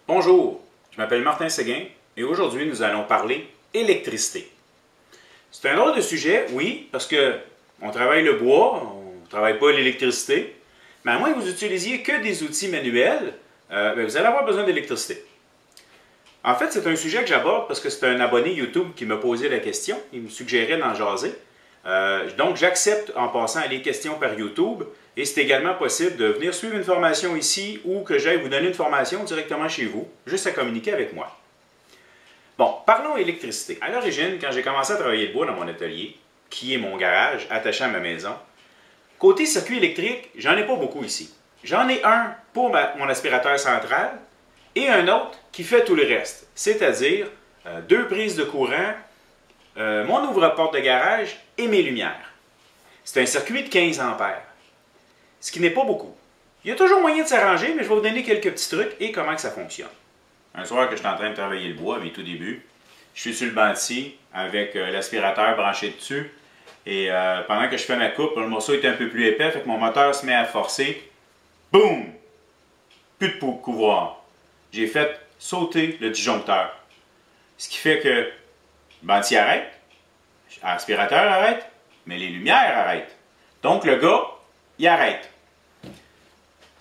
Bonjour, je m'appelle Martin Séguin et aujourd'hui nous allons parler électricité. C'est un drôle de sujet, oui, parce que on travaille le bois, on ne travaille pas l'électricité, mais à moins que vous utilisiez que des outils manuels, vous allez avoir besoin d'électricité. En fait, c'est un sujet que j'aborde parce que c'est un abonné YouTube qui m'a posé la question, il me suggérait d'en jaser. Donc j'accepte en passant les questions par YouTube et c'est également possible de venir suivre une formation ici ou que j'aille vous donner une formation directement chez vous, juste à communiquer avec moi. Bon, parlons électricité. À l'origine, quand j'ai commencé à travailler le bois dans mon atelier, qui est mon garage attaché à ma maison, côté circuit électrique, j'en ai pas beaucoup ici. J'en ai un pour mon aspirateur central et un autre qui fait tout le reste, c'est-à-dire deux prises de courant, mon ouvre-porte de garage et mes lumières. C'est un circuit de 15 ampères, ce qui n'est pas beaucoup. Il y a toujours moyen de s'arranger, mais je vais vous donner quelques petits trucs et comment que ça fonctionne. Un soir que je suis en train de travailler le bois, à mes tout débuts, je suis sur le banc ici avec l'aspirateur branché dessus et pendant que je fais ma coupe, le morceau est un peu plus épais, fait que mon moteur se met à forcer. Boum! Plus de couvoir. J'ai fait sauter le disjoncteur. Ce qui fait que le bandit arrête, l'aspirateur arrête, mais les lumières arrêtent. Donc le gars, il arrête.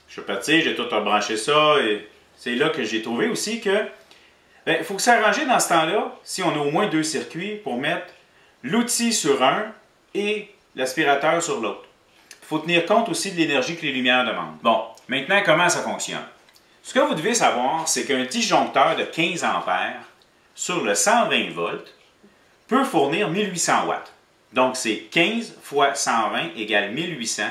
Je suis parti, j'ai tout rebranché ça et c'est là que j'ai trouvé aussi que il faut s'arranger dans ce temps-là si on a au moins deux circuits pour mettre l'outil sur un et l'aspirateur sur l'autre. Il faut tenir compte aussi de l'énergie que les lumières demandent. Bon, maintenant comment ça fonctionne? Ce que vous devez savoir, c'est qu'un disjoncteur de 15 ampères sur le 120 volts peut fournir 1800 watts. Donc, c'est 15 fois 120 égale 1800.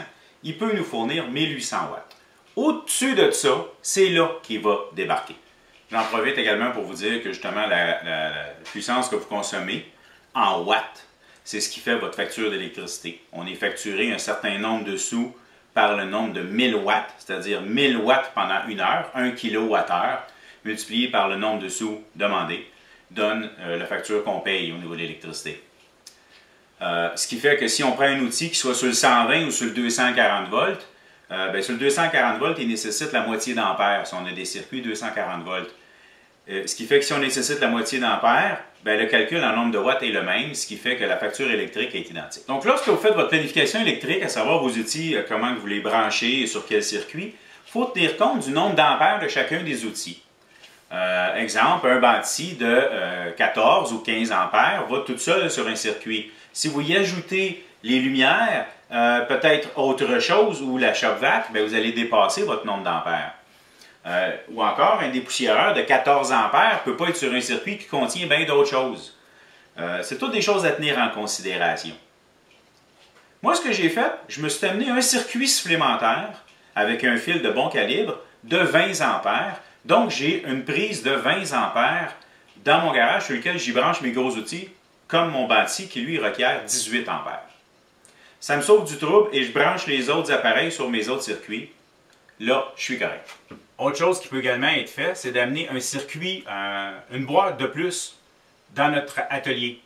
Il peut nous fournir 1800 watts. Au-dessus de ça, c'est là qu'il va débarquer. J'en profite également pour vous dire que justement, la puissance que vous consommez en watts, c'est ce qui fait votre facture d'électricité. On est facturé un certain nombre de sous par le nombre de 1000 watts, c'est-à-dire 1000 watts pendant une heure, 1 kWh, multiplié par le nombre de sous demandés, donne la facture qu'on paye au niveau de l'électricité. Ce qui fait que si on prend un outil qui soit sur le 120 ou sur le 240 volts, sur le 240 volts, il nécessite la moitié d'ampères si on a des circuits 240 volts. Ce qui fait que si on nécessite la moitié d'ampères, le calcul en nombre de watts est le même, ce qui fait que la facture électrique est identique. Donc lorsque vous faites votre planification électrique, à savoir vos outils, comment vous les branchez et sur quel circuit, il faut tenir compte du nombre d'ampères de chacun des outils. Exemple, un bâti de 14 ou 15 ampères va tout seul sur un circuit. Si vous y ajoutez les lumières, peut-être autre chose, ou la shop vac, vous allez dépasser votre nombre d'ampères. Ou encore, un dépoussiéreur de 14 ampères ne peut pas être sur un circuit qui contient bien d'autres choses. C'est toutes des choses à tenir en considération. Moi, ce que j'ai fait, je me suis amené un circuit supplémentaire avec un fil de bon calibre de 20 ampères. Donc, j'ai une prise de 20 ampères dans mon garage sur lequel j'y branche mes gros outils, comme mon bâti qui, lui, requiert 18 ampères. Ça me sauve du trouble et je branche les autres appareils sur mes autres circuits. Là, je suis correct. Autre chose qui peut également être fait, c'est d'amener un circuit, une boîte de plus dans notre atelier.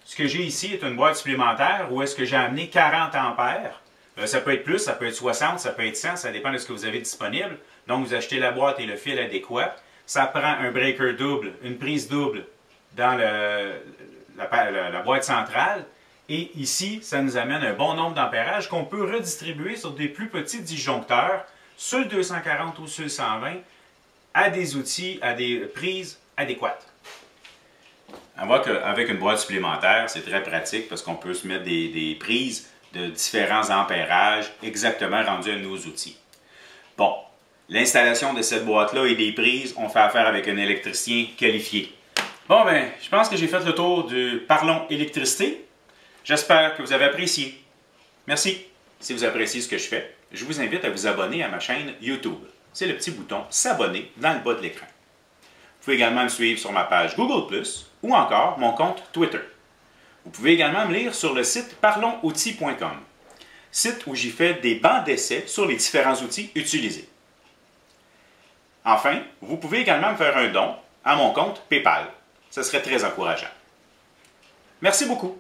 Ce que j'ai ici est une boîte supplémentaire où est-ce que j'ai amené 40 ampères. Ça peut être plus, ça peut être 60, ça peut être 100, ça dépend de ce que vous avez disponible. Donc, vous achetez la boîte et le fil adéquat. Ça prend un breaker double, une prise double dans la boîte centrale. Et ici, ça nous amène un bon nombre d'ampérages qu'on peut redistribuer sur des plus petits disjoncteurs, sur le 240 ou sur le 120, à des outils, à des prises adéquates. On voit qu'avec une boîte supplémentaire, c'est très pratique parce qu'on peut se mettre des prises de différents ampérages exactement rendues à nos outils. Bon, l'installation de cette boîte-là et des prises, on fait affaire avec un électricien qualifié. Bon, je pense que j'ai fait le tour du Parlons électricité. J'espère que vous avez apprécié. Merci. Si vous appréciez ce que je fais, je vous invite à vous abonner à ma chaîne YouTube. C'est le petit bouton « S'abonner » dans le bas de l'écran. Vous pouvez également me suivre sur ma page Google+, ou encore mon compte Twitter. Vous pouvez également me lire sur le site parlonsoutils.com, site où j'y fais des bancs d'essai sur les différents outils utilisés. Enfin, vous pouvez également me faire un don à mon compte PayPal. Ce serait très encourageant. Merci beaucoup.